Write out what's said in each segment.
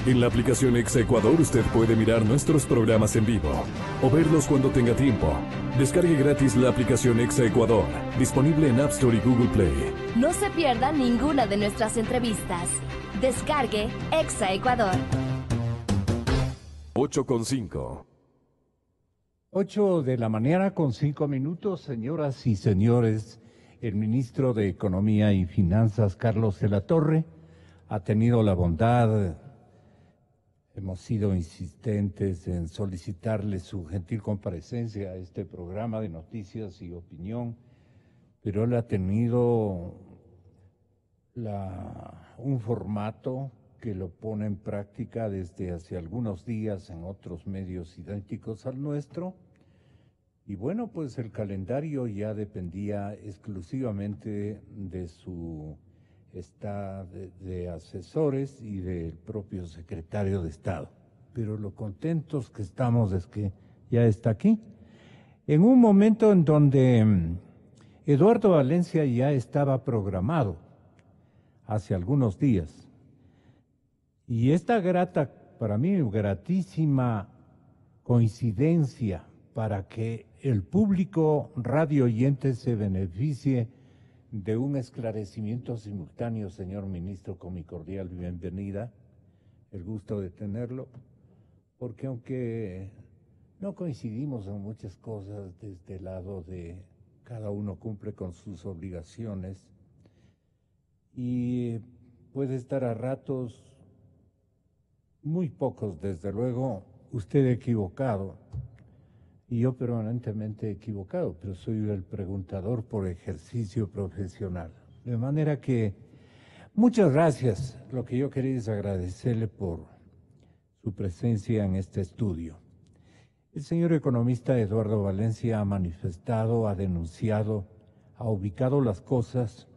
En la aplicación Exa Ecuador usted puede mirar nuestros programas en vivo o verlos cuando tenga tiempo. Descargue gratis la aplicación Exa Ecuador, disponible en App Store y Google Play. No se pierda ninguna de nuestras entrevistas. Descargue Exa Ecuador. 8:05. 8 de la mañana con 5 minutos, señoras y señores. El ministro de Economía y Finanzas, Carlos de la Torre, ha tenido la bondad, hemos sido insistentes en solicitarle su gentil comparecencia a este programa de noticias y opinión, pero él ha tenido un formato que lo pone en práctica desde hace algunos días en otros medios idénticos al nuestro. Y bueno, pues el calendario ya dependía exclusivamente de su staff de asesores y del propio secretario de Estado. Pero lo contentos que estamos es que ya está aquí. En un momento en donde Eduardo Valencia ya estaba programado hace algunos días. Y esta para mí, gratísima coincidencia para que el público radio oyente se beneficie de un esclarecimiento simultáneo, señor ministro, con mi cordial bienvenida, el gusto de tenerlo, porque aunque no coincidimos en muchas cosas desde el lado de cada uno cumple con sus obligaciones y puede estar a ratos, muy pocos desde luego, usted equivocado. Y yo permanentemente equivocado, pero soy el preguntador por ejercicio profesional. De manera que, muchas gracias. Lo que yo quería es agradecerle por su presencia en este estudio. El señor economista Eduardo Valencia ha manifestado, ha denunciado, ha ubicado las cosas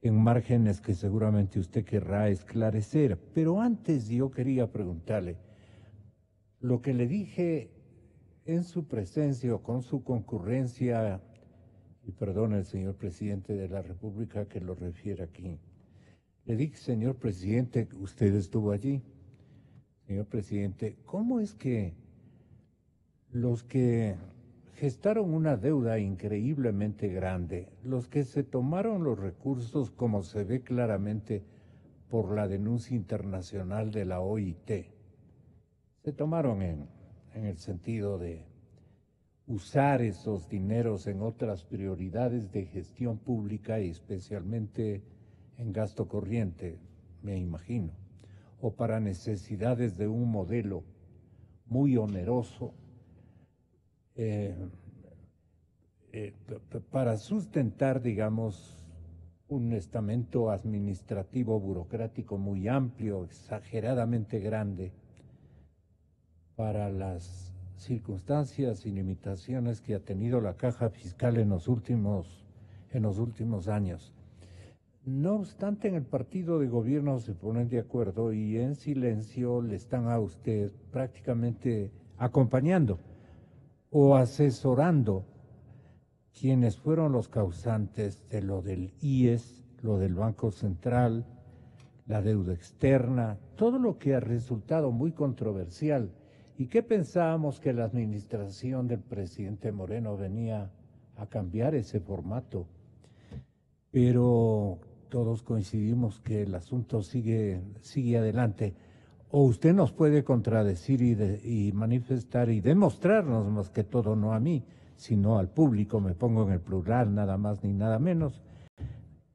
en márgenes que seguramente usted querrá esclarecer. Pero antes yo quería preguntarle, lo que le dije en su presencia o con su concurrencia, y perdone el señor presidente de la República que lo refiere aquí, le dije, señor presidente, usted estuvo allí, señor presidente, ¿cómo es que los que gestaron una deuda increíblemente grande, los que se tomaron los recursos como se ve claramente por la denuncia internacional de la OIT, se tomaron en el sentido de usar esos dineros en otras prioridades de gestión pública y especialmente en gasto corriente, me imagino, o para necesidades de un modelo muy oneroso para sustentar, digamos, un estamento administrativo burocrático muy amplio, exageradamente grande, para las circunstancias y limitaciones que ha tenido la caja fiscal en los últimos años. No obstante, en el partido de gobierno se ponen de acuerdo y en silencio le están a usted prácticamente acompañando o asesorando quienes fueron los causantes de lo del IES, lo del Banco Central, la deuda externa, todo lo que ha resultado muy controversial. ¿Y qué pensábamos que la administración del presidente Moreno venía a cambiar ese formato? Pero todos coincidimos que el asunto sigue adelante. O usted nos puede contradecir y manifestar y demostrarnos, más que todo, no a mí, sino al público, me pongo en el plural, nada más ni nada menos,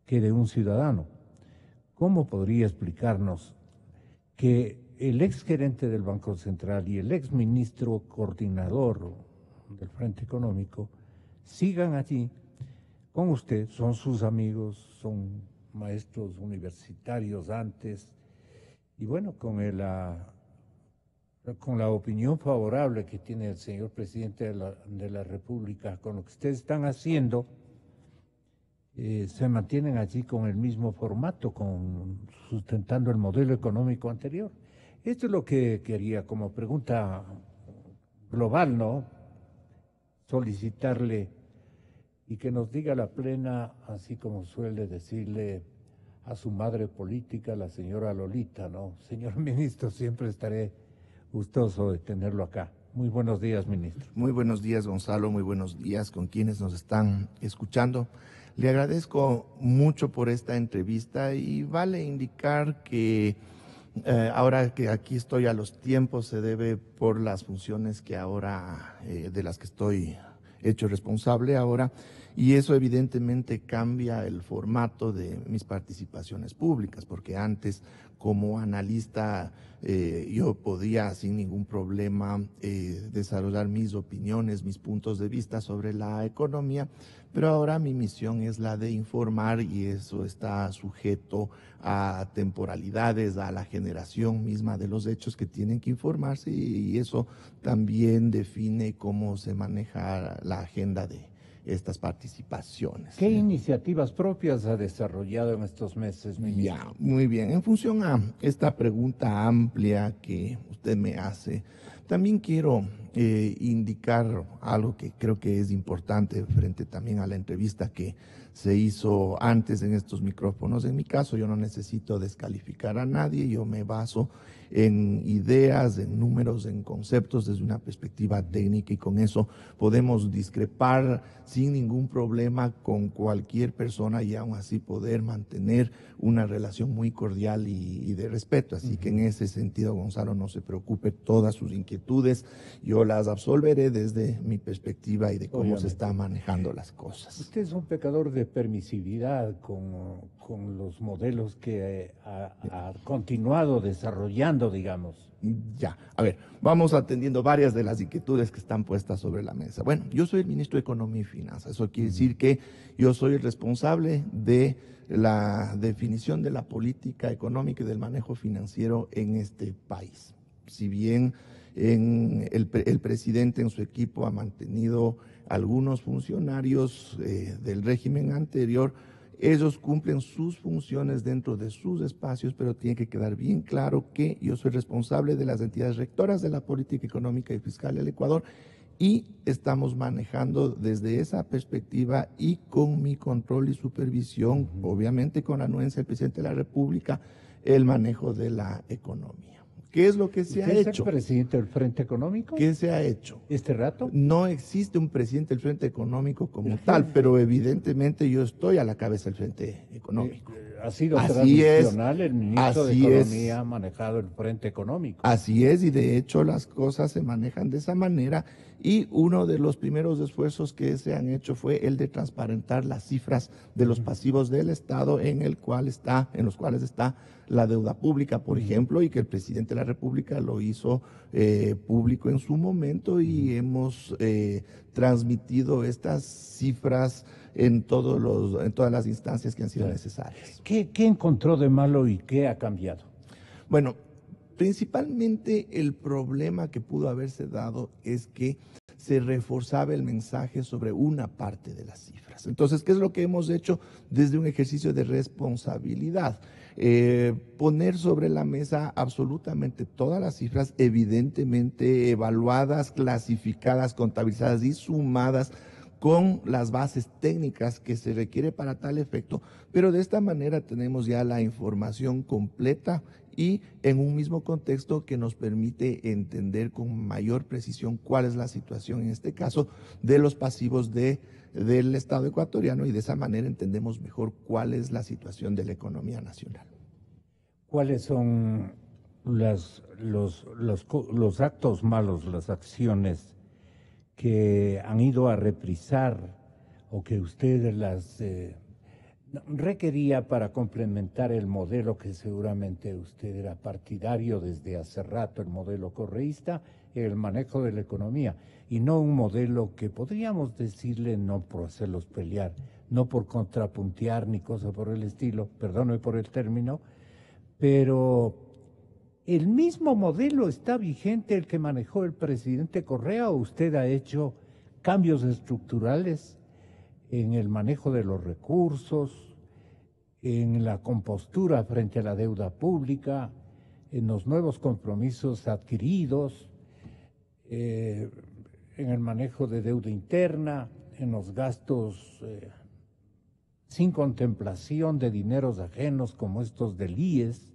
que de un ciudadano. ¿Cómo podría explicarnos que el ex gerente del Banco Central y el ex ministro coordinador del Frente Económico sigan allí con usted? Son sus amigos, son maestros universitarios antes, y bueno, con la opinión favorable que tiene el señor presidente de la República, con lo que ustedes están haciendo, se mantienen allí con el mismo formato, sustentando el modelo económico anterior. Esto es lo que quería como pregunta global, ¿no? Solicitarle y que nos diga la plena, así como suele decirle a su madre política, la señora Lolita, ¿no? Señor ministro, siempre estaré gustoso de tenerlo acá. Muy buenos días, ministro. Muy buenos días, Gonzalo, muy buenos días con quienes nos están escuchando. Le agradezco mucho por esta entrevista y vale indicar que ahora que aquí estoy a los tiempos se debe por las funciones que ahora, de las que estoy hecho responsable ahora, y eso evidentemente cambia el formato de mis participaciones públicas, porque antes como analista yo podía sin ningún problema desarrollar mis opiniones, mis puntos de vista sobre la economía, pero ahora mi misión es la de informar y eso está sujeto a temporalidades, a la generación misma de los hechos que tienen que informarse y eso también define cómo se maneja la agenda de estas participaciones. ¿Qué iniciativas propias ha desarrollado en estos meses, ministro? Ya, muy bien. En función a esta pregunta amplia que usted me hace, también quiero indicar algo que creo que es importante frente también a la entrevista que se hizo antes en estos micrófonos. En mi caso, yo no necesito descalificar a nadie, yo me baso en ideas, en números, en conceptos desde una perspectiva técnica y con eso podemos discrepar sin ningún problema con cualquier persona y aún así poder mantener una relación muy cordial y de respeto. Así que en ese sentido, Gonzalo, no se preocupe, todas sus inquietudes yo las absolveré desde mi perspectiva y de cómo se están manejando las cosas. Usted es un pecador de permisividad con los modelos que ha continuado desarrollando, digamos. Ya, a ver, vamos atendiendo varias de las inquietudes que están puestas sobre la mesa. Bueno, yo soy el ministro de Economía y Finanzas, eso quiere decir que yo soy el responsable de la definición de la política económica y del manejo financiero en este país. Si bien el presidente en su equipo ha mantenido algunos funcionarios del régimen anterior, ellos cumplen sus funciones dentro de sus espacios, pero tiene que quedar bien claro que yo soy responsable de las entidades rectoras de la política económica y fiscal del Ecuador y estamos manejando desde esa perspectiva y con mi control y supervisión, obviamente con la anuencia del presidente de la República, el manejo de la economía. ¿Qué es lo que se ha hecho? ¿Es el presidente del Frente Económico? ¿Qué se ha hecho? ¿Este rato? No existe un presidente del Frente Económico como tal, pero evidentemente yo estoy a la cabeza del Frente Económico. Ha sido Así tradicional, es, el ministro de así Economía es. ha manejado el Frente Económico. Así es, y de hecho las cosas se manejan de esa manera y uno de los primeros esfuerzos que se han hecho fue el de transparentar las cifras de los pasivos del Estado en los cuales está la deuda pública, por ejemplo, y que el presidente de la República lo hizo público en su momento y hemos transmitido estas cifras en todas las instancias que han sido necesarias. ¿Qué encontró de malo y qué ha cambiado? Bueno, principalmente el problema que pudo haberse dado es que se reforzaba el mensaje sobre una parte de las cifras. Entonces, ¿qué es lo que hemos hecho desde un ejercicio de responsabilidad? Poner sobre la mesa absolutamente todas las cifras, evidentemente evaluadas, clasificadas, contabilizadas y sumadas con las bases técnicas que se requiere para tal efecto, pero de esta manera tenemos ya la información completa y en un mismo contexto que nos permite entender con mayor precisión cuál es la situación, en este caso, de los pasivos del Estado ecuatoriano y de esa manera entendemos mejor cuál es la situación de la economía nacional. ¿Cuáles son los actos malos, las acciones que han ido a reprisar o que usted las requería para complementar el modelo que seguramente usted era partidario desde hace rato, el modelo correísta, el manejo de la economía, y no un modelo que podríamos decirle, no por hacerlos pelear, no por contrapuntear ni cosa por el estilo, perdóneme por el término, pero ¿el mismo modelo está vigente el que manejó el presidente Correa o usted ha hecho cambios estructurales en el manejo de los recursos, en la compostura frente a la deuda pública, en los nuevos compromisos adquiridos, en el manejo de deuda interna, en los gastos sin contemplación de dineros ajenos como estos del IES,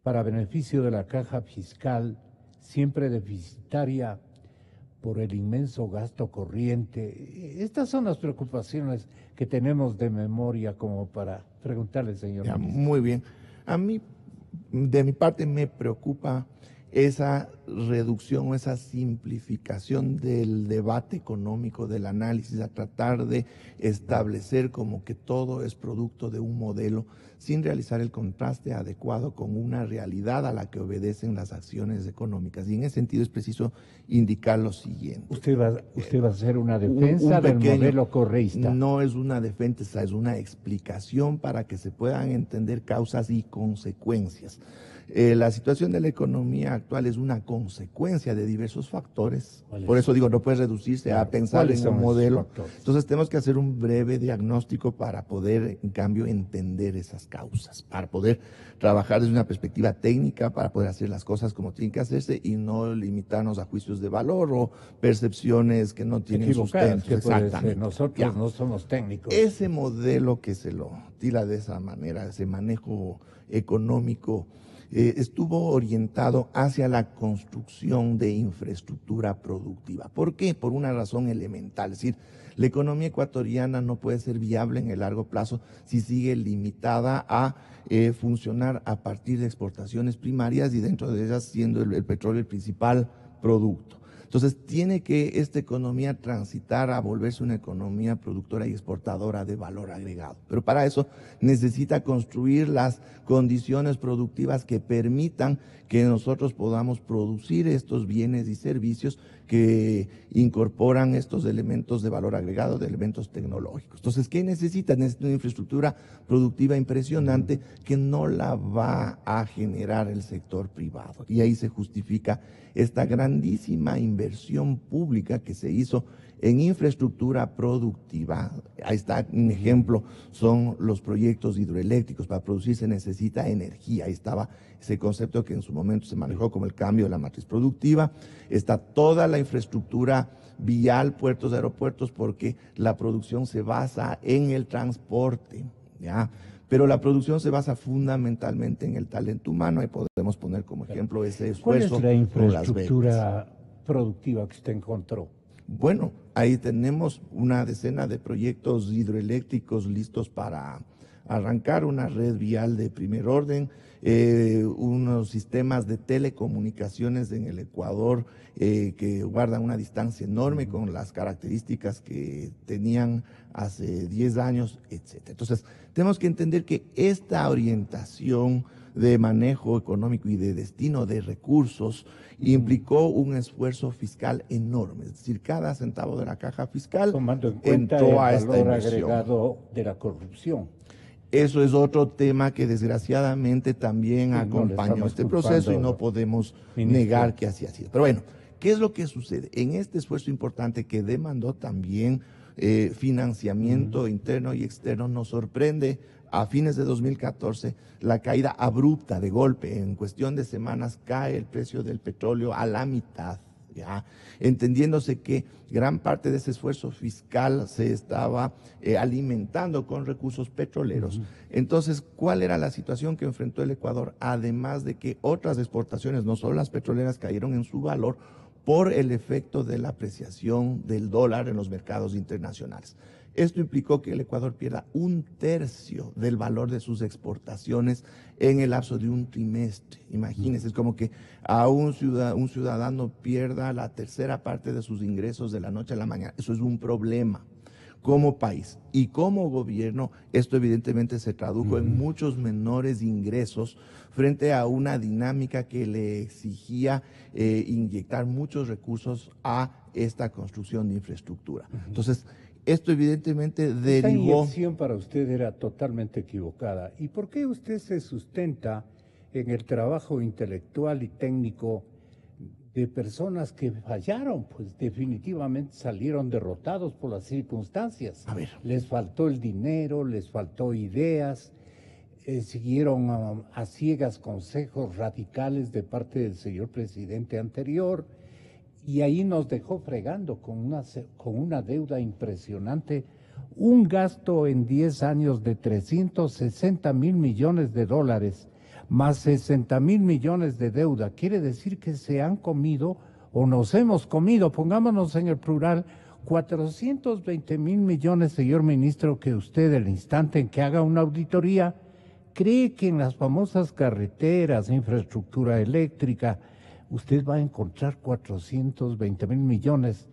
para beneficio de la caja fiscal, siempre deficitaria por el inmenso gasto corriente. Estas son las preocupaciones que tenemos de memoria como para preguntarle, señor Ya, ministro. muy bien. A mí, de mi parte, me preocupa esa reducción o esa simplificación del debate económico, del análisis, a tratar de establecer como que todo es producto de un modelo sin realizar el contraste adecuado con una realidad a la que obedecen las acciones económicas. Y en ese sentido es preciso indicar lo siguiente. Usted va a hacer una defensa del modelo correísta. No es una defensa, es una explicación para que se puedan entender causas y consecuencias. La situación de la economía actual es una consecuencia de diversos factores. Por eso digo, no puede reducirse a pensar en un modelo. Entonces tenemos que hacer un breve diagnóstico para poder, en cambio, entender esas causas, para poder trabajar desde una perspectiva técnica, para poder hacer las cosas como tienen que hacerse y no limitarnos a juicios de valor o percepciones que no tienen sustento. Exactamente. Nosotros no somos técnicos. Ese modelo que se lo tira de esa manera, ese manejo económico, estuvo orientado hacia la construcción de infraestructura productiva. ¿Por qué? Por una razón elemental. Es decir, la economía ecuatoriana no puede ser viable en el largo plazo si sigue limitada a funcionar a partir de exportaciones primarias y dentro de ellas siendo el petróleo el principal producto. Entonces, tiene que esta economía transitar a volverse una economía productora y exportadora de valor agregado. Pero para eso necesita construir las condiciones productivas que permitan que nosotros podamos producir estos bienes y servicios que incorporan estos elementos de valor agregado, de elementos tecnológicos. Entonces, ¿qué necesita? Necesita una infraestructura productiva impresionante que no la va a generar el sector privado. Y ahí se justifica esta grandísima inversión pública que se hizo en infraestructura productiva. Ahí está un ejemplo, son los proyectos hidroeléctricos. Para producir se necesita energía. Ahí estaba ese concepto que en su momento se manejó como el cambio de la matriz productiva. Está toda la infraestructura vial, puertos, aeropuertos, porque la producción se basa en el transporte, ¿ya? Pero la producción se basa fundamentalmente en el talento humano. Ahí podemos poner como ejemplo ese esfuerzo. ¿Cuál es la infraestructura productiva que usted encontró? Bueno, ahí tenemos una decena de proyectos hidroeléctricos listos para arrancar, una red vial de primer orden, unos sistemas de telecomunicaciones en el Ecuador que guardan una distancia enorme con las características que tenían hace 10 años, etc. Entonces, tenemos que entender que esta orientación de manejo económico y de destino de recursos implicó un esfuerzo fiscal enorme. Es decir, cada centavo de la caja fiscal tomando en cuenta entró el a esta valor inversión. agregado de la corrupción. Eso es otro tema que desgraciadamente también acompañó este proceso y no podemos negar que así ha sido. Pero bueno, ¿qué es lo que sucede? En este esfuerzo importante que demandó también financiamiento interno y externo, nos sorprende a fines de 2014 la caída abrupta de golpe. En cuestión de semanas cae el precio del petróleo a la mitad, ¿ya? Entendiéndose que gran parte de ese esfuerzo fiscal se estaba alimentando con recursos petroleros. Entonces, ¿cuál era la situación que enfrentó el Ecuador? Además de que otras exportaciones, no solo las petroleras, cayeron en su valor por el efecto de la apreciación del dólar en los mercados internacionales. Esto implicó que el Ecuador pierda 1/3 del valor de sus exportaciones en el lapso de un trimestre. Imagínense, es como que a un ciudadano pierda la tercera parte de sus ingresos de la noche a la mañana. Eso es un problema como país. Y como gobierno, esto evidentemente se tradujo en muchos menores ingresos frente a una dinámica que le exigía inyectar muchos recursos a esta construcción de infraestructura. Entonces, esto evidentemente derivó... Esta inyección para usted era totalmente equivocada. ¿Y por qué usted se sustenta en el trabajo intelectual y técnico de personas que fallaron? Pues definitivamente salieron derrotados por las circunstancias. A ver. Les faltó el dinero, les faltó ideas, siguieron a ciegas consejos radicales de parte del señor presidente anterior. Y ahí nos dejó fregando con una deuda impresionante Un gasto en 10 años de 360.000 millones de dólares, más 60.000 millones de deuda. Quiere decir que se han comido, o nos hemos comido, pongámonos en el plural, 420.000 millones, señor ministro, que usted, el instante en que haga una auditoría, cree que en las famosas carreteras, infraestructura eléctrica, usted va a encontrar 420.000 millones.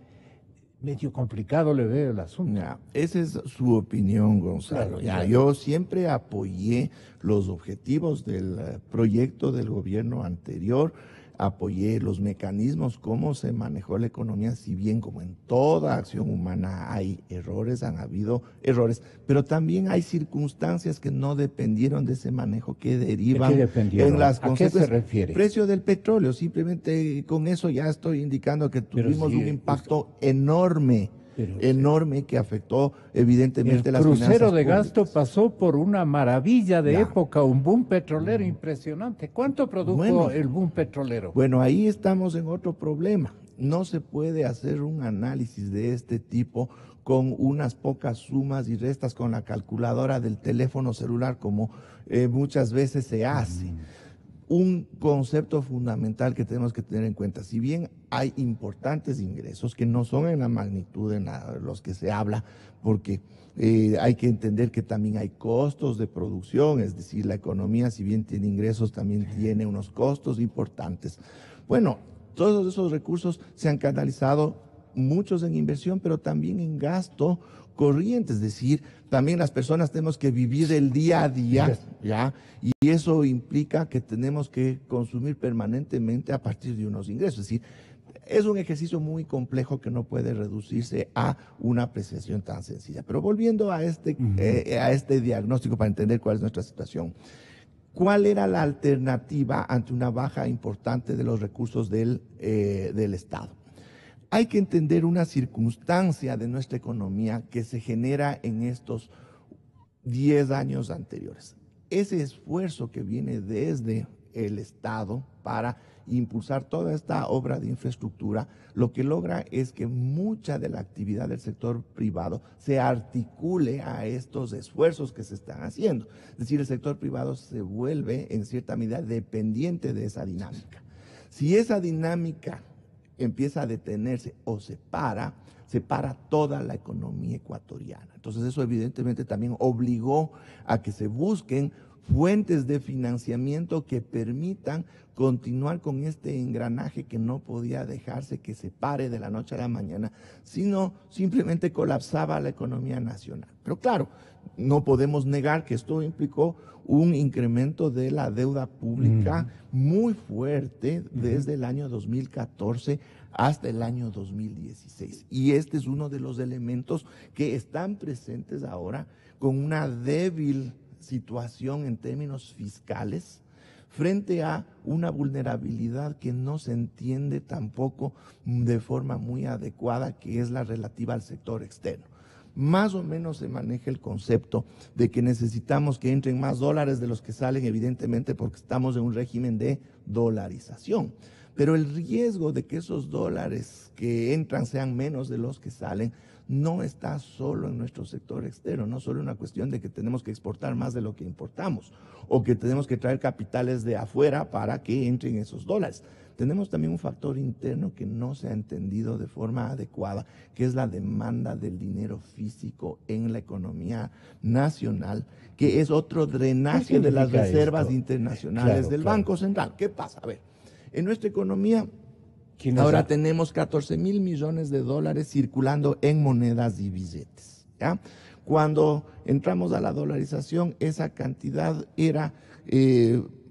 Medio complicado le veo el asunto. Ya, esa es su opinión, Gonzalo. Claro. Yo siempre apoyé los objetivos del proyecto del gobierno anterior, apoyé los mecanismos, cómo se manejó la economía, si bien como en toda acción humana hay errores, han habido errores, pero también hay circunstancias que no dependieron de ese manejo, que derivan en las consecuencias. ¿A qué se refiere? Precio del petróleo, simplemente con eso ya estoy indicando que tuvimos un impacto enorme que afectó evidentemente las finanzas públicas. El crucero de gasto pasó por una maravilla de época, un boom petrolero impresionante. ¿Cuánto produjo el boom petrolero? Bueno, ahí estamos en otro problema. No se puede hacer un análisis de este tipo con unas pocas sumas y restas con la calculadora del teléfono celular como muchas veces se hace. Un concepto fundamental que tenemos que tener en cuenta, si bien hay importantes ingresos que no son en la magnitud en los que se habla, porque hay que entender que también hay costos de producción, es decir, la economía, si bien tiene ingresos, también tiene unos costos importantes. Bueno, todos esos recursos se han canalizado, muchos en inversión, pero también en gasto corriente, es decir, también las personas tenemos que vivir el día a día, ¿ya? Y eso implica que tenemos que consumir permanentemente a partir de unos ingresos, es decir, es un ejercicio muy complejo que no puede reducirse a una apreciación tan sencilla. Pero volviendo a este diagnóstico para entender cuál es nuestra situación, ¿cuál era la alternativa ante una baja importante de los recursos del Estado? Hay que entender una circunstancia de nuestra economía que se genera en estos 10 años anteriores. Ese esfuerzo que viene desde el Estado para impulsar toda esta obra de infraestructura, lo que logra es que mucha de la actividad del sector privado se articule a estos esfuerzos que se están haciendo. Es decir, el sector privado se vuelve en cierta medida dependiente de esa dinámica. Si esa dinámica empieza a detenerse o se para toda la economía ecuatoriana. Entonces eso evidentemente también obligó a que se busquen fuentes de financiamiento que permitan continuar con este engranaje que no podía dejarse que se pare de la noche a la mañana, sino simplemente colapsaba la economía nacional. Pero claro, no podemos negar que esto implicó un incremento de la deuda pública muy fuerte desde el año 2014 hasta el año 2016. Y este es uno de los elementos que están presentes ahora con una débil situación en términos fiscales frente a una vulnerabilidad que no se entiende tampoco de forma muy adecuada, que es la relativa al sector externo. Más o menos se maneja el concepto de que necesitamos que entren más dólares de los que salen, evidentemente porque estamos en un régimen de dolarización. Pero el riesgo de que esos dólares que entran sean menos de los que salen no está solo en nuestro sector externo, no solo una cuestión de que tenemos que exportar más de lo que importamos o que tenemos que traer capitales de afuera para que entren esos dólares. Tenemos también un factor interno que no se ha entendido de forma adecuada, que es la demanda del dinero físico en la economía nacional, que es otro drenaje de las reservas internacionales del Banco Central. ¿Qué pasa? A ver, en nuestra economía ahora tenemos 14.000 millones de dólares circulando en monedas y billetes, ¿ya? Cuando entramos a la dolarización, esa cantidad era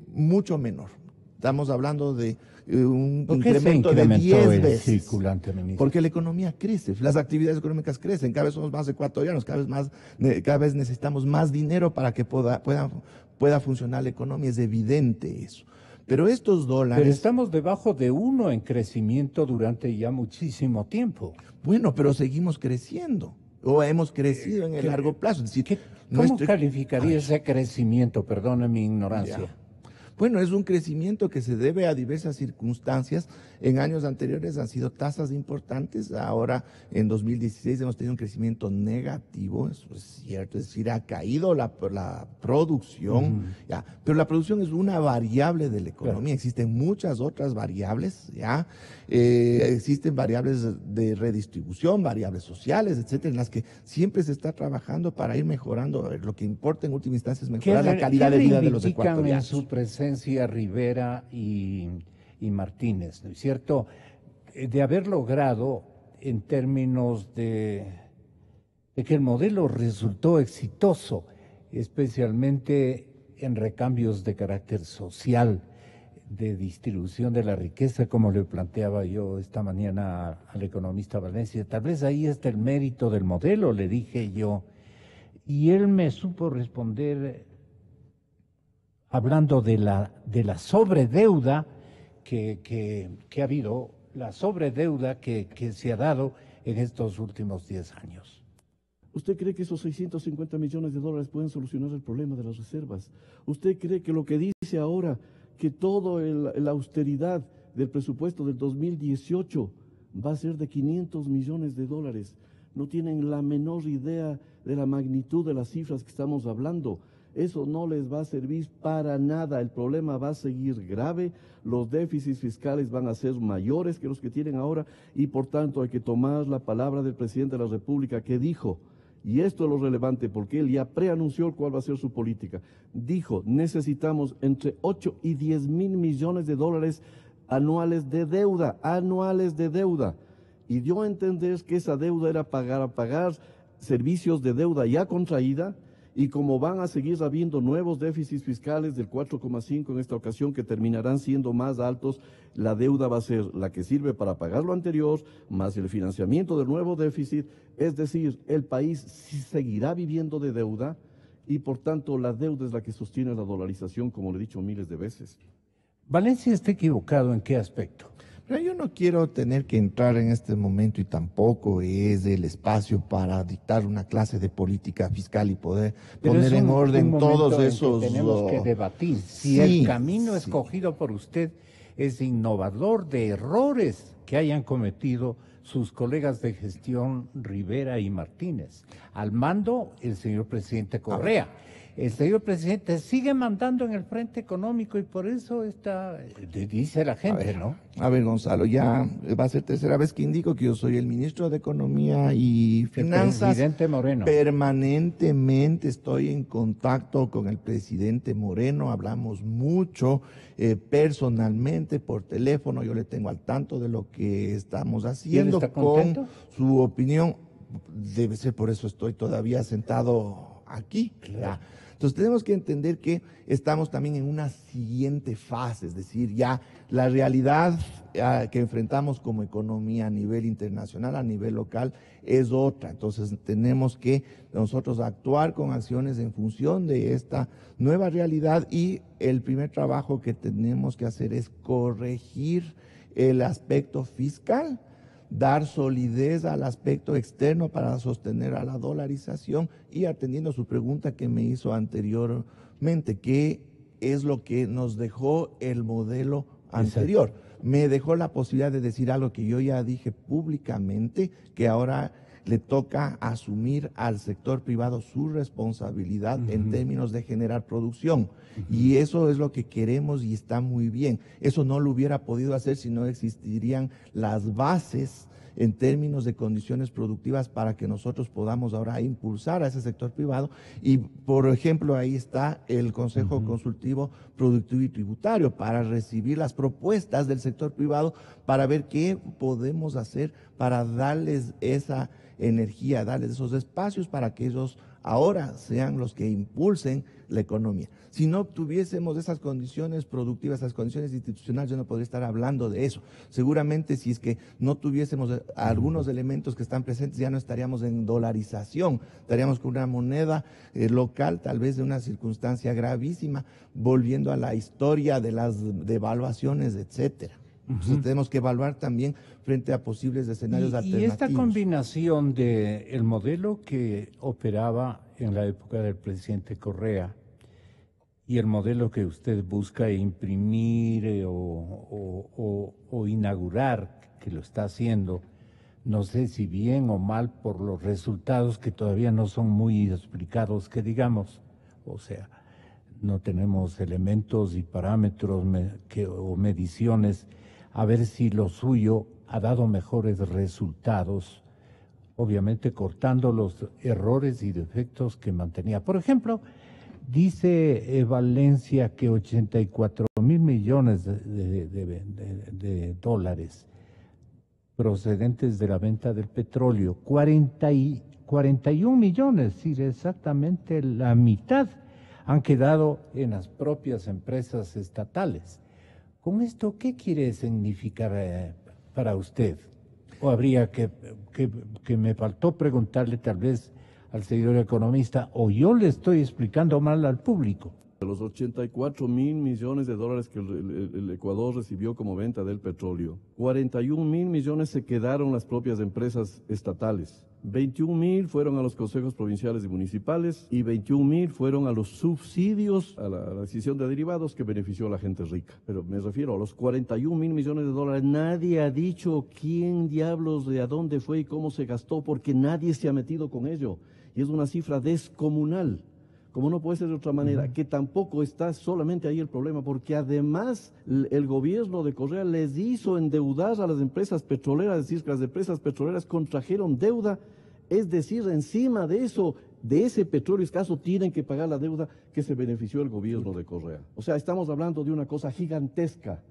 mucho menor. Estamos hablando de un incremento de 10 veces. Porque la economía crece, las actividades económicas crecen, cada vez somos más ecuatorianos, cada vez necesitamos más dinero para que pueda funcionar la economía, es evidente eso. Pero estos dólares... Pero estamos debajo de 1 en crecimiento durante ya muchísimo tiempo. Bueno, pero seguimos creciendo, o hemos crecido en el largo plazo. Es decir, ¿Cómo calificaría ese crecimiento? Perdone mi ignorancia. Ya. Bueno, es un crecimiento que se debe a diversas circunstancias. En años anteriores han sido tasas importantes, ahora en 2016 hemos tenido un crecimiento negativo, eso es cierto, es decir, ha caído la producción, ya, pero la producción es una variable de la economía, Claro. existen muchas otras variables, ya, existen variables de redistribución, variables sociales, etcétera, en las que siempre se está trabajando para ir mejorando. Lo que importa en última instancia es mejorar la calidad de vida de los reivindican en ecuatorianos. su presencia Rivera y Martínez, ¿no es cierto? De haber logrado, en términos de que el modelo resultó exitoso, especialmente en recambios de carácter social, de distribución de la riqueza, como le planteaba yo esta mañana al economista Valencia. Tal vez ahí está el mérito del modelo, le dije yo. Y él me supo responder hablando de la sobredeuda que ha habido, la sobredeuda que se ha dado en estos últimos 10 años. ¿Usted cree que esos 650 millones de dólares pueden solucionar el problema de las reservas? ¿Usted cree que lo que dice ahora, que toda la austeridad del presupuesto del 2018 va a ser de 500 millones de dólares? No tienen la menor idea de la magnitud de las cifras que estamos hablando. Eso no les va a servir para nada. El problema va a seguir grave, los déficits fiscales van a ser mayores que los que tienen ahora y por tanto hay que tomar la palabra del presidente de la República que dijo, y esto es lo relevante porque él ya preanunció cuál va a ser su política, dijo, necesitamos entre 8 y 10 mil millones de dólares anuales de deuda, y dio a entender que esa deuda era pagar servicios de deuda ya contraída, y como van a seguir habiendo nuevos déficits fiscales del 4,5 en esta ocasión que terminarán siendo más altos, la deuda va a ser la que sirve para pagar lo anterior, más el financiamiento del nuevo déficit, es decir, el país seguirá viviendo de deuda y por tanto la deuda es la que sostiene la dolarización, como le he dicho miles de veces. ¿Valencia está equivocado en qué aspecto? Pero yo no quiero tener que entrar en este momento y tampoco es el espacio para dictar una clase de política fiscal y poder Pero poner es en un orden momento todos en que esos... tenemos que debatir si Sí, el camino sí. escogido por usted es innovador de errores que hayan cometido sus colegas de gestión Rivera y Martínez. Al mando, el señor presidente Correa. El señor presidente sigue mandando en el frente económico y por eso está, dice la gente, ¿no? A ver, Gonzalo, ya va a ser tercera vez que indico que yo soy el ministro de Economía y Finanzas. El presidente Moreno. Permanentemente estoy en contacto con el presidente Moreno, hablamos mucho personalmente, por teléfono, yo le tengo al tanto de lo que estamos haciendo. está contento? Con su opinión. Debe ser por eso estoy todavía sentado aquí. Claro. Entonces tenemos que entender que estamos también en una siguiente fase, es decir, ya la realidad que enfrentamos como economía a nivel internacional, a nivel local, es otra. Entonces tenemos que nosotros actuar con acciones en función de esta nueva realidad y el primer trabajo que tenemos que hacer es corregir el aspecto fiscal, dar solidez al aspecto externo para sostener a la dolarización y atendiendo a su pregunta que me hizo anteriormente, ¿qué es lo que nos dejó el modelo anterior? Exacto. Me dejó la posibilidad de decir algo que yo ya dije públicamente, que ahora le toca asumir al sector privado su responsabilidad en términos de generar producción. Y eso es lo que queremos y está muy bien. Eso no lo hubiera podido hacer si no existirían las bases en términos de condiciones productivas para que nosotros podamos ahora impulsar a ese sector privado. Y, por ejemplo, ahí está el Consejo Consultivo Productivo y Tributario para recibir las propuestas del sector privado para ver qué podemos hacer para darles esa energía, darles esos espacios para que ellos ahora sean los que impulsen la economía. Si no tuviésemos esas condiciones productivas, esas condiciones institucionales, yo no podría estar hablando de eso. Seguramente si es que no tuviésemos algunos elementos que están presentes, ya no estaríamos en dolarización, estaríamos con una moneda local, tal vez de una circunstancia gravísima, volviendo a la historia de las devaluaciones, etcétera. Entonces tenemos que evaluar también frente a posibles escenarios alternativos. Y esta combinación del modelo que operaba en la época del presidente Correa Y el modelo que usted busca imprimir o inaugurar, que lo está haciendo, no sé si bien o mal por los resultados que todavía no son muy explicados, que digamos, o sea, no tenemos elementos y parámetros o mediciones a ver si lo suyo ha dado mejores resultados, obviamente cortando los errores y defectos que mantenía. Por ejemplo, dice Valencia que 84.000 millones de dólares procedentes de la venta del petróleo, 41 millones, es decir, exactamente la mitad, han quedado en las propias empresas estatales. Con esto, ¿qué quiere significar para usted? O habría que me faltó preguntarle tal vez al señor economista, o yo le estoy explicando mal al público. De los 84.000 millones de dólares que el Ecuador recibió como venta del petróleo, 41.000 millones se quedaron las propias empresas estatales. 21.000 fueron a los consejos provinciales y municipales y 21.000 fueron a los subsidios a la adquisición de derivados que benefició a la gente rica. Pero me refiero a los 41.000 millones de dólares. Nadie ha dicho quién diablos, de a dónde fue y cómo se gastó, porque nadie se ha metido con ello. Y es una cifra descomunal. Como no puede ser de otra manera, que tampoco está solamente ahí el problema, porque además el gobierno de Correa les hizo endeudar a las empresas petroleras, es decir, que las empresas petroleras contrajeron deuda, es decir, encima de eso, de ese petróleo escaso, tienen que pagar la deuda que se benefició el gobierno de Correa. O sea, estamos hablando de una cosa gigantesca.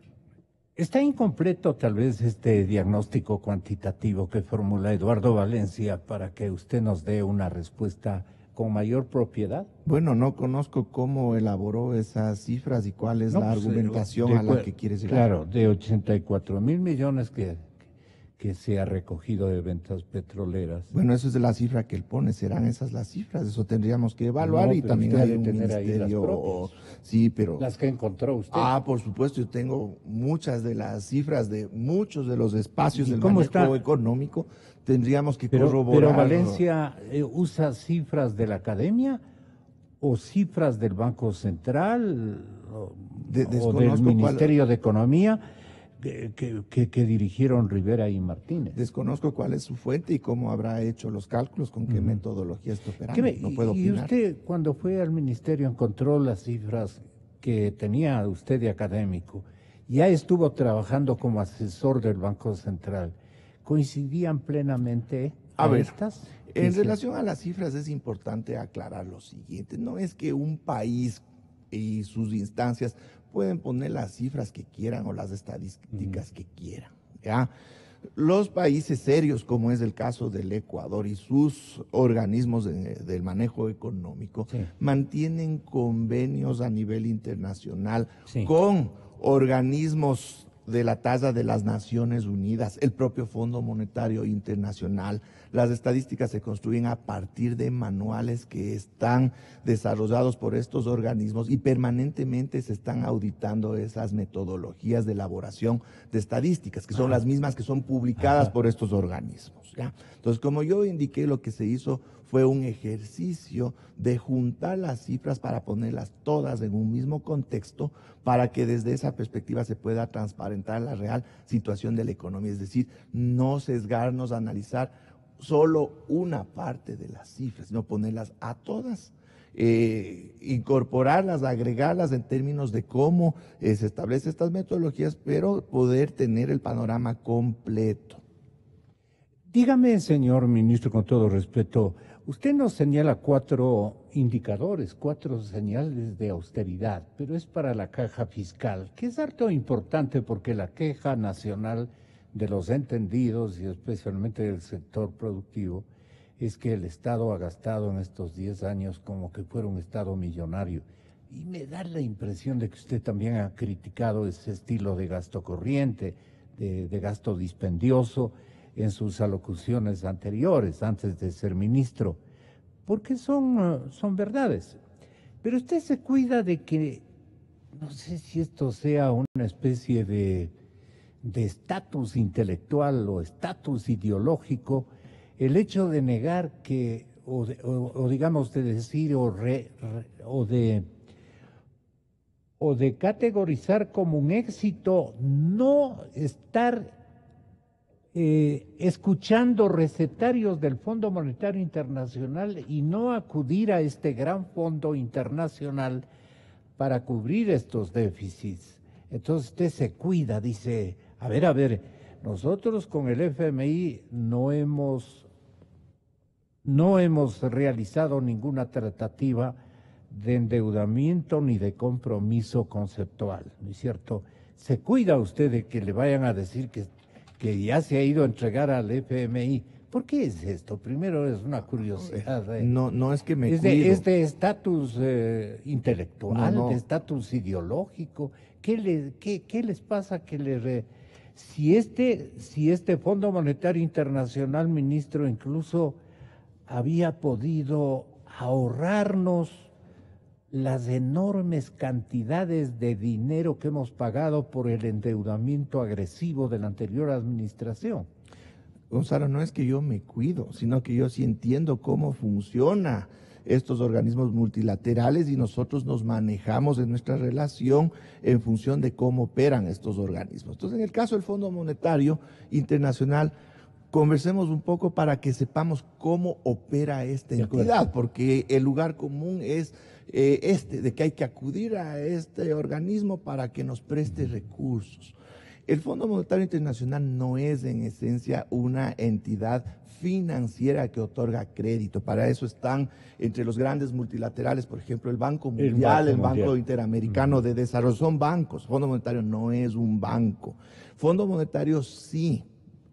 Está incompleto tal vez este diagnóstico cuantitativo que formula Eduardo Valencia para que usted nos dé una respuesta con mayor propiedad. Bueno, no conozco cómo elaboró esas cifras y cuál es la argumentación a la que quieres llegar. Claro, de 84.000 millones que se ha recogido de ventas petroleras. Bueno, eso es de la cifra que él pone, serán esas las cifras, eso tendríamos que evaluar y también hay un ministerio. Sí, pero las que encontró usted. Ah, por supuesto, yo tengo muchas de las cifras de muchos de los espacios del manejo económico, tendríamos que corroborar. Pero Valencia usa cifras de la academia o cifras del Banco Central o del Ministerio de Economía que dirigieron Rivera y Martínez. Desconozco cuál es su fuente y cómo habrá hecho los cálculos, con qué metodología está operando. No puedo opinar. ¿Y usted cuando fue al ministerio encontró las cifras que tenía usted de académico? Ya estuvo trabajando como asesor del Banco Central. ¿Coincidían plenamente estas? En relación a las cifras es importante aclarar lo siguiente. No es que un país y sus instancias pueden poner las cifras que quieran o las estadísticas que quieran, ¿ya? Los países serios, como es el caso del Ecuador y sus organismos del manejo económico, mantienen convenios a nivel internacional con organismos de la talla de las Naciones Unidas, el propio Fondo Monetario Internacional. Las estadísticas se construyen a partir de manuales que están desarrollados por estos organismos y permanentemente se están auditando esas metodologías de elaboración de estadísticas, que son las mismas que son publicadas por estos organismos, ¿ya? Entonces, como yo indiqué, lo que se hizo fue un ejercicio de juntar las cifras para ponerlas todas en un mismo contexto para que desde esa perspectiva se pueda transparentar la real situación de la economía, es decir, no sesgarnos a analizar solo una parte de las cifras, sino ponerlas a todas, incorporarlas, agregarlas en términos de cómo se establecen estas metodologías, pero poder tener el panorama completo. Dígame, señor ministro, con todo respeto, usted nos señala 4 indicadores, 4 señales de austeridad, pero es para la caja fiscal, que es harto importante porque la queja nacional de los entendidos y especialmente del sector productivo es que el Estado ha gastado en estos 10 años como que fuera un Estado millonario. Y me da la impresión de que usted también ha criticado ese estilo de gasto corriente, de gasto dispendioso, en sus alocuciones anteriores, antes de ser ministro, porque son verdades. Pero usted se cuida de que, no sé si esto sea una especie de estatus intelectual o estatus ideológico, el hecho de negar que, o digamos de decir, o de o de categorizar como un éxito no estar escuchando recetarios del Fondo Monetario Internacional y no acudir a este gran fondo internacional para cubrir estos déficits. Entonces usted se cuida, dice, a ver, nosotros con el FMI no hemos realizado ninguna tratativa de endeudamiento ni de compromiso conceptual, ¿no es cierto? Se cuida usted de que le vayan a decir que ya se ha ido a entregar al FMI. ¿Por qué es esto? Primero es una curiosidad. No es que me es cuido. Es de estatus intelectual, No. de estatus ideológico. ¿Qué les pasa si este Fondo Monetario Internacional, ministro, incluso había podido ahorrarnos las enormes cantidades de dinero que hemos pagado por el endeudamiento agresivo de la anterior administración? Gonzalo, no es que yo me cuido, sino que yo sí entiendo cómo funciona estos organismos multilaterales y nosotros nos manejamos en nuestra relación en función de cómo operan estos organismos. Entonces, en el caso del Fondo Monetario Internacional, conversemos un poco para que sepamos cómo opera esta entidad, porque el lugar común es de que hay que acudir a este organismo para que nos preste recursos. El Fondo Monetario Internacional no es en esencia una entidad financiera que otorga crédito. Para eso están entre los grandes multilaterales, por ejemplo, el Banco Mundial, el Banco Interamericano de Desarrollo. Son bancos. Fondo Monetario no es un banco. Fondo Monetario sí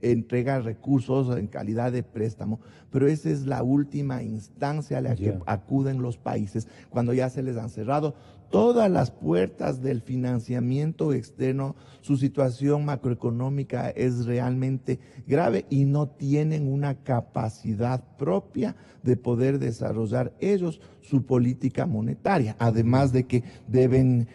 entrega recursos en calidad de préstamo, pero esa es la última instancia a la que acuden los países cuando ya se les han cerrado todas las puertas del financiamiento externo. Su situación macroeconómica es realmente grave y no tienen una capacidad propia de poder desarrollar ellos su política monetaria, además de que deben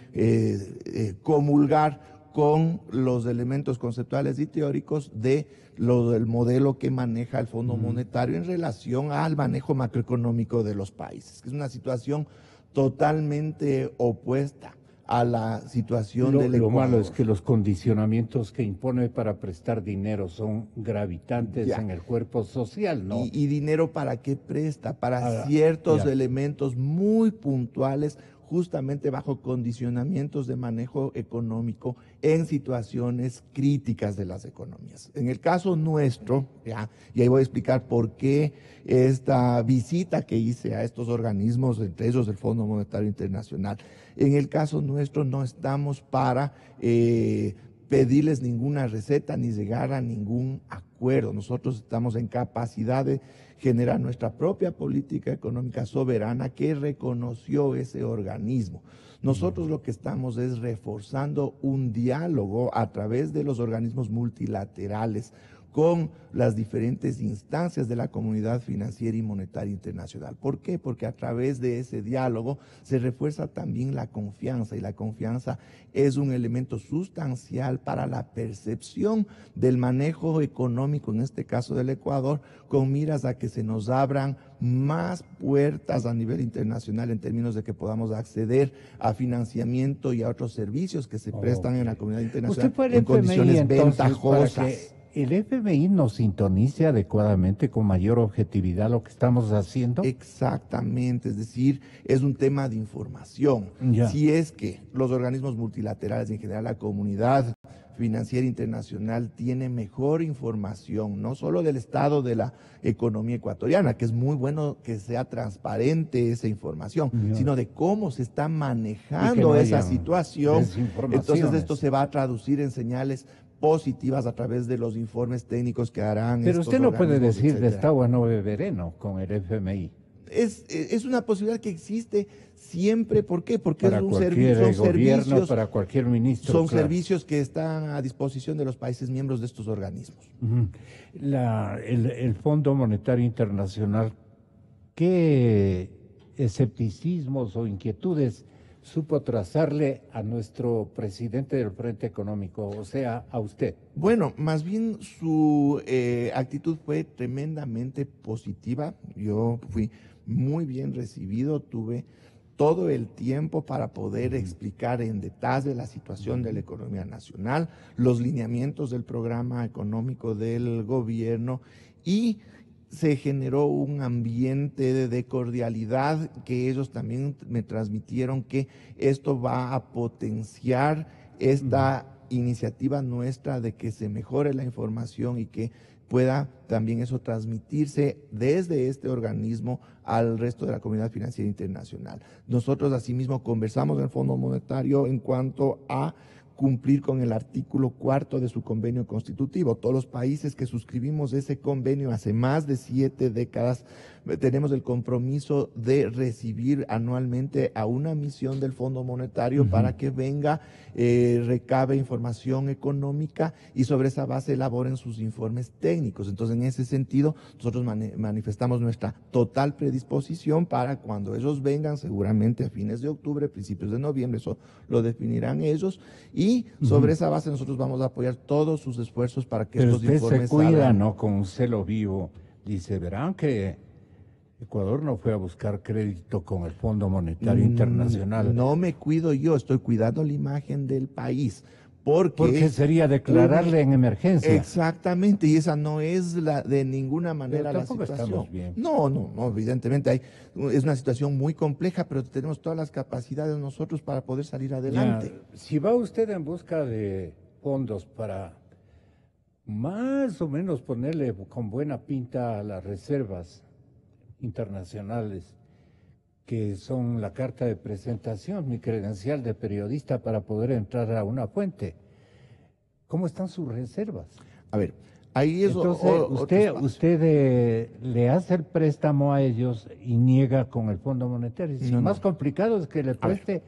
comulgar con los elementos conceptuales y teóricos del modelo que maneja el Fondo Monetario en relación al manejo macroeconómico de los países, que es una situación totalmente opuesta a la situación del Ecuador. Lo malo es que los condicionamientos que impone para prestar dinero son gravitantes en el cuerpo social, ¿no? ¿Y dinero para qué presta? Para ciertos elementos muy puntuales, justamente bajo condicionamientos de manejo económico en situaciones críticas de las economías. En el caso nuestro, y ahí voy a explicar por qué esta visita que hice a estos organismos, entre ellos el Fondo Monetario Internacional, en el caso nuestro no estamos para pedirles ninguna receta ni llegar a ningún acuerdo. Nosotros estamos en capacidad de generar nuestra propia política económica soberana que reconoció ese organismo. Nosotros lo que estamos es reforzando un diálogo a través de los organismos multilaterales con las diferentes instancias de la comunidad financiera y monetaria internacional. ¿Por qué? Porque a través de ese diálogo se refuerza también la confianza, y la confianza es un elemento sustancial para la percepción del manejo económico, en este caso del Ecuador, con miras a que se nos abran más puertas a nivel internacional en términos de que podamos acceder a financiamiento y a otros servicios que se prestan en la comunidad internacional en condiciones ventajosas. ¿El FMI nos sintonice adecuadamente con mayor objetividad lo que estamos haciendo? Exactamente, es decir, es un tema de información. Si es que los organismos multilaterales, en general la comunidad financiera internacional, tiene mejor información, no solo del estado de la economía ecuatoriana, que es muy bueno que sea transparente esa información, sino de cómo se está manejando esa situación. Entonces esto se va a traducir en señales positivas a través de los informes técnicos que harán. Pero usted no puede decir de esta agua no beberé, ¿no? Con el FMI. Es una posibilidad que existe siempre. ¿Por qué? Porque para es un cualquier gobierno, para cualquier ministro. Son servicios que están a disposición de los países miembros de estos organismos. El Fondo Monetario Internacional, ¿qué escepticismos o inquietudes supo trazarle a nuestro presidente del Frente Económico, o sea, a usted? Bueno, más bien su actitud fue tremendamente positiva. Yo fui muy bien recibido, tuve todo el tiempo para poder explicar en detalle la situación de la economía nacional, los lineamientos del programa económico del gobierno, y se generó un ambiente de cordialidad que ellos también me transmitieron que esto va a potenciar esta iniciativa nuestra de que se mejore la información y que pueda también eso transmitirse desde este organismo al resto de la comunidad financiera internacional. Nosotros asimismo conversamos en el Fondo Monetario en cuanto a cumplir con el artículo 4 de su convenio constitutivo. Todos los países que suscribimos ese convenio hace más de 7 décadas tenemos el compromiso de recibir anualmente a una misión del Fondo Monetario para que venga, recabe información económica y sobre esa base elaboren sus informes técnicos. Entonces, en ese sentido, nosotros manifestamos nuestra total predisposición para cuando ellos vengan, seguramente a fines de octubre, principios de noviembre, eso lo definirán ellos, y sobre esa base nosotros vamos a apoyar todos sus esfuerzos para que Pero estos usted informes se cuida, salgan. ¿no? Con un celo vivo. Dice, verán que Ecuador no fue a buscar crédito con el Fondo Monetario Internacional. No me cuido yo, estoy cuidando la imagen del país. Porque sería declararle en emergencia. Exactamente, y esa no es de ninguna manera Pero la tampoco situación. estamos bien. No, evidentemente es una situación muy compleja, pero tenemos todas las capacidades nosotros para poder salir adelante. Ya, si va usted en busca de fondos para más o menos ponerle con buena pinta a las reservas internacionales, que son la carta de presentación, mi credencial de periodista para poder entrar a una fuente. ¿Cómo están sus reservas? A ver, ahí es Entonces, usted le hace el préstamo a ellos y niega con el Fondo Monetario. Si No, más no. complicado es que le preste,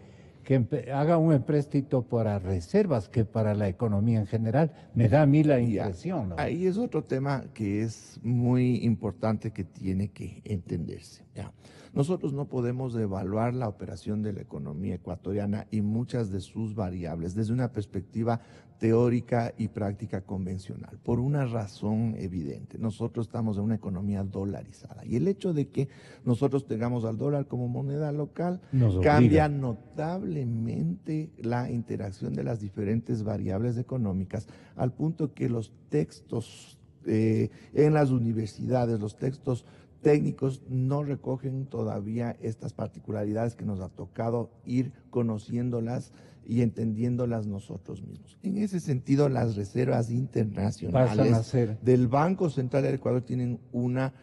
haga un empréstito para reservas que para la economía en general. Me da a mí la impresión, ¿no? Ahí es otro tema que es muy importante que tiene que entenderse. ¿Ya? Nosotros no podemos evaluar la operación de la economía ecuatoriana y muchas de sus variables desde una perspectiva teórica y práctica convencional, por una razón evidente. Nosotros estamos en una economía dolarizada y el hecho de que nosotros tengamos al dólar como moneda local Nos cambia obliga. notablemente la interacción de las diferentes variables económicas, al punto que los textos en las universidades, los textos técnicos no recogen todavía estas particularidades que nos ha tocado ir conociéndolas y entendiéndolas nosotros mismos. En ese sentido, las reservas Pasan a internacionales ser. del Banco Central del Ecuador tienen una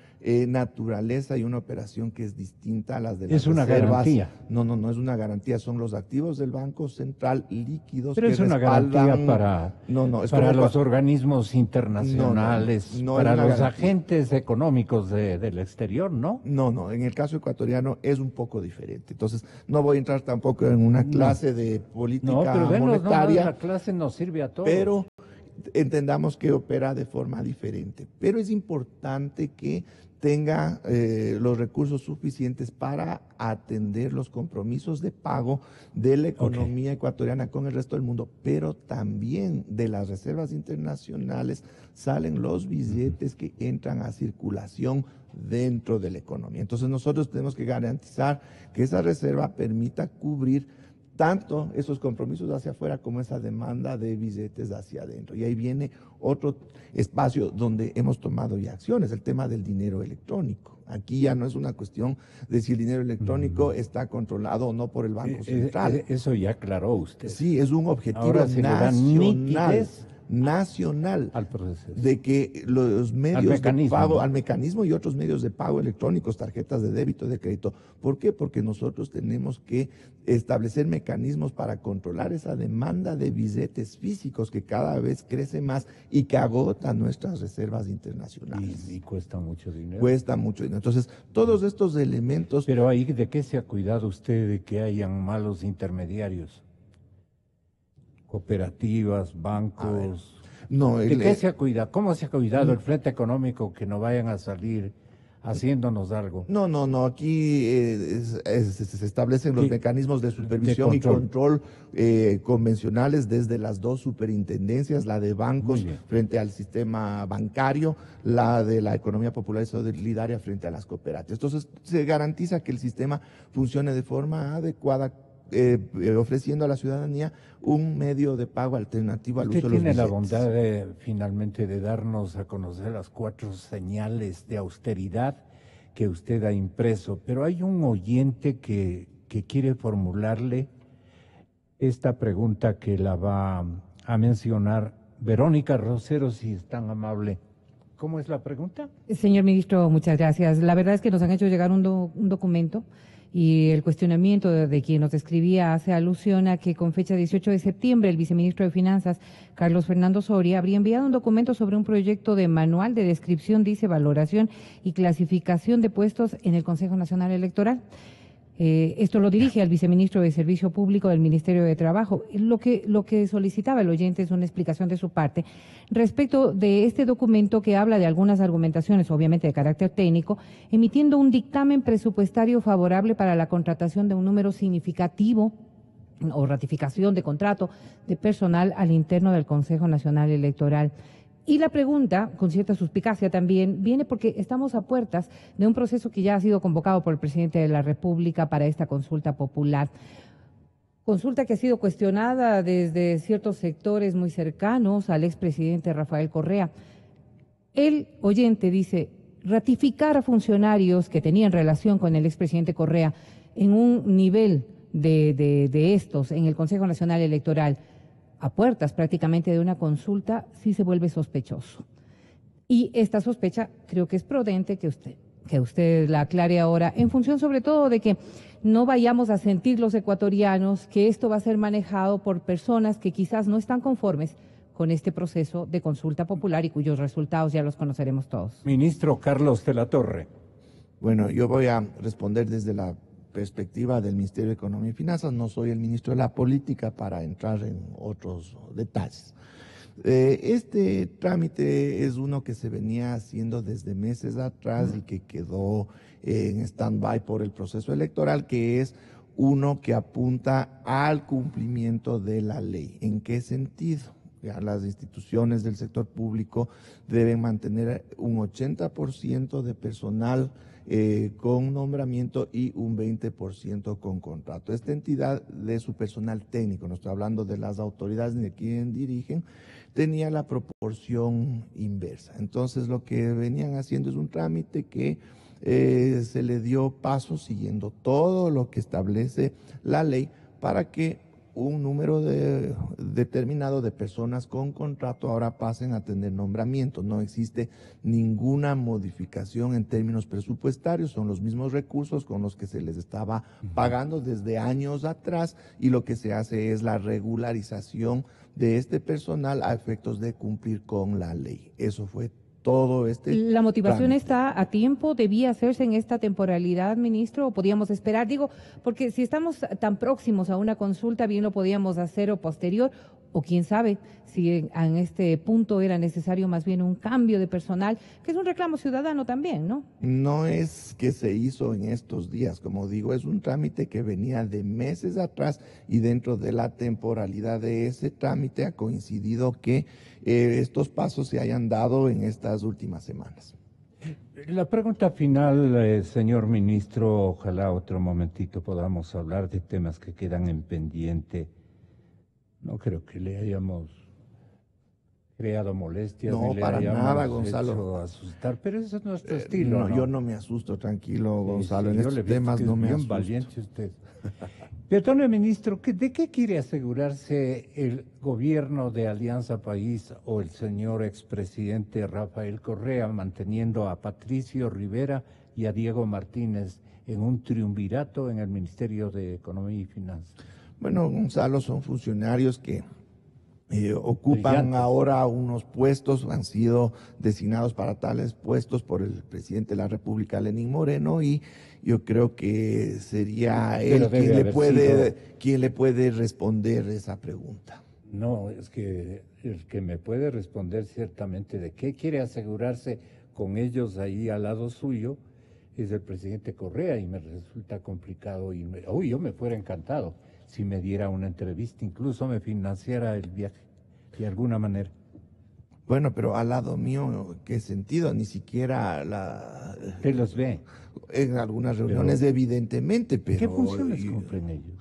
naturaleza y una operación que es distinta a las de las Es una reservas. garantía. No es una garantía, son los activos del Banco Central líquidos Pero que es una respaldan. garantía para, Es para como los organismos internacionales, no para es una los garantía. agentes económicos del exterior, ¿no? No, en el caso ecuatoriano es un poco diferente. Entonces, no voy a entrar tampoco en una clase de política No, pero monetaria, la clase nos sirve a todos. pero entendamos que opera de forma diferente. Pero es importante que tenga los recursos suficientes para atender los compromisos de pago de la economía ecuatoriana con el resto del mundo, pero también de las reservas internacionales salen los billetes que entran a circulación dentro de la economía. Entonces nosotros tenemos que garantizar que esa reserva permita cubrir tanto esos compromisos hacia afuera como esa demanda de billetes hacia adentro. Y ahí viene otro espacio donde hemos tomado ya acciones, el tema del dinero electrónico. Aquí ya no es una cuestión de si el dinero electrónico está controlado o no por el Banco Central. Eso ya aclaró usted. Sí, es un objetivo Ahora se le da nitidez nacional al proceso. de que los medios de mecanismo, pago, ¿no? al mecanismo y otros medios de pago electrónicos, tarjetas de débito, de crédito. ¿Por qué? Porque nosotros tenemos que establecer mecanismos para controlar esa demanda de billetes físicos que cada vez crece más y que agota nuestras reservas internacionales. Y cuesta mucho dinero. Cuesta mucho dinero. Entonces, todos estos elementos... Pero ahí, ¿de qué se ha cuidado usted de que hayan malos intermediarios? Cooperativas, bancos. No, ¿De qué se ha cuidado? ¿Cómo se ha cuidado el frente económico que no vayan a salir haciéndonos algo. No, aquí se establecen los mecanismos de supervisión y control convencionales desde las dos superintendencias, la de bancos frente al sistema bancario, la de la economía popular y solidaria frente a las cooperativas. Entonces, se garantiza que el sistema funcione de forma adecuada, ofreciendo a la ciudadanía un medio de pago alternativo al uso de los billetes. ¿Usted tiene la bondad finalmente de darnos a conocer las 4 señales de austeridad que usted ha impreso? Pero hay un oyente que quiere formularle esta pregunta que la va a mencionar Verónica Rosero, si es tan amable. ¿Cómo es la pregunta? Señor ministro, muchas gracias. La verdad es que nos han hecho llegar un documento y el cuestionamiento de quien nos escribía hace alusión a que con fecha 18 de septiembre el viceministro de Finanzas, Carlos Fernando Soria, habría enviado un documento sobre un proyecto de manual de descripción, dice, valoración y clasificación de puestos en el Consejo Nacional Electoral. Esto lo dirige al viceministro de Servicio Público del Ministerio de Trabajo. Lo que solicitaba el oyente es una explicación de su parte respecto de este documento que habla de algunas argumentaciones, obviamente de carácter técnico, emitiendo un dictamen presupuestario favorable para la contratación de un número significativo o ratificación de contrato de personal al interno del Consejo Nacional Electoral. Y la pregunta, con cierta suspicacia también, viene porque estamos a puertas de un proceso que ya ha sido convocado por el presidente de la República para esta consulta popular. Consulta que ha sido cuestionada desde ciertos sectores muy cercanos al expresidente Rafael Correa. El oyente dice, ratificar a funcionarios que tenían relación con el expresidente Correa en un nivel de estos en el Consejo Nacional Electoral, a puertas prácticamente de una consulta, sí se vuelve sospechoso. Y esta sospecha creo que es prudente que usted la aclare ahora, en función sobre todo de que no vayamos a sentir los ecuatorianos que esto va a ser manejado por personas que quizás no están conformes con este proceso de consulta popular y cuyos resultados ya los conoceremos todos. Ministro Carlos de la Torre. Bueno, yo voy a responder desde la perspectiva del Ministerio de Economía y Finanzas. No soy el ministro de la Política para entrar en otros detalles. Este trámite es uno que se venía haciendo desde meses atrás y que quedó en stand-by por el proceso electoral, que es uno que apunta al cumplimiento de la ley. ¿En qué sentido? Ya las instituciones del sector público deben mantener un 80% de personal con nombramiento y un 20% con contrato. Esta entidad de su personal técnico, no estoy hablando de las autoridades ni de quien dirigen, tenía la proporción inversa. Entonces lo que venían haciendo es un trámite que se le dio paso siguiendo todo lo que establece la ley para que un número determinado de personas con contrato ahora pasen a tener nombramiento. No existe ninguna modificación en términos presupuestarios, son los mismos recursos con los que se les estaba pagando desde años atrás, y lo que se hace es la regularización de este personal a efectos de cumplir con la ley. Eso fue todo este ¿La motivación trámite está a tiempo? ¿Debía hacerse en esta temporalidad, ministro? ¿O podíamos esperar? Digo, porque si estamos tan próximos a una consulta, bien lo podíamos hacer o posterior, o quién sabe si en este punto era necesario más bien un cambio de personal, que es un reclamo ciudadano también, ¿no? No es que se hizo en estos días, como digo, es un trámite que venía de meses atrás, y dentro de la temporalidad de ese trámite ha coincidido que estos pasos se hayan dado en estas últimas semanas. La pregunta final, señor ministro, ojalá otro momentito podamos hablar de temas que quedan en pendiente. No creo que le hayamos creado molestias, No, ni le para hayamos nada, hecho Gonzalo. asustar, pero ese es nuestro estilo, No, ¿no? yo no me asusto, tranquilo, Gonzalo. Sí, En yo le estos vi temas que no es me bien asusto. valiente usted. Perdone, ministro, ¿de qué quiere asegurarse el gobierno de Alianza País o el señor expresidente Rafael Correa manteniendo a Patricio Rivera y a Diego Martínez en un triunvirato en el Ministerio de Economía y Finanzas? Bueno, Gonzalo, son funcionarios que ocupan Brillantes. ahora unos puestos, han sido designados para tales puestos por el presidente de la República, Lenín Moreno, y yo creo que sería Pero él debe quien le puede responder esa pregunta. No, es que el que me puede responder ciertamente de qué quiere asegurarse con ellos ahí al lado suyo es el presidente Correa y me resulta complicado. Yo me fuera encantado si me diera una entrevista, incluso me financiara el viaje de alguna manera. Bueno, pero al lado mío, ¿qué sentido? Ni siquiera ¿Qué los ve? en algunas reuniones, evidentemente, pero... ¿Qué funciones cumplen ellos?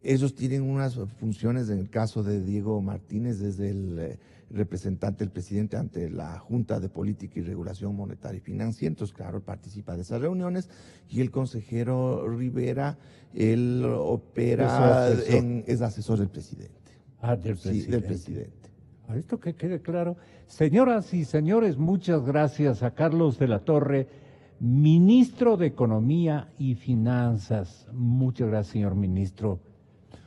Ellos tienen unas funciones, en el caso de Diego Martínez, desde el representante del presidente ante la Junta de Política y Regulación Monetaria y Financiera. Entonces, claro, él participa de esas reuniones, y el consejero Rivera, él opera, es asesor del presidente. Ah, del presidente. Sí, del presidente. A esto que quede claro. Señoras y señores, muchas gracias a Carlos de la Torre, ministro de Economía y Finanzas. Muchas gracias, señor ministro.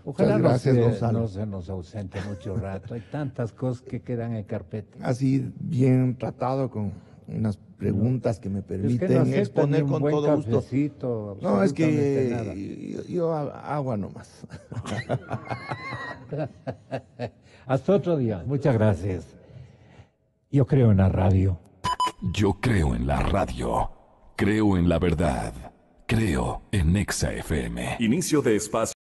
Ojalá gracias, no Gonzalo. se nos ausente mucho rato. Hay tantas cosas que quedan en carpeta. Así bien tratado, con unas preguntas que me permiten no acepta exponer ni un con buen todo gusto. cafecito, No, es absolutamente nada. que yo agua nomás. Hasta otro día. Muchas gracias. Yo creo en la radio. Yo creo en la radio. Creo en la verdad. Creo en Exa FM. Inicio de espacio.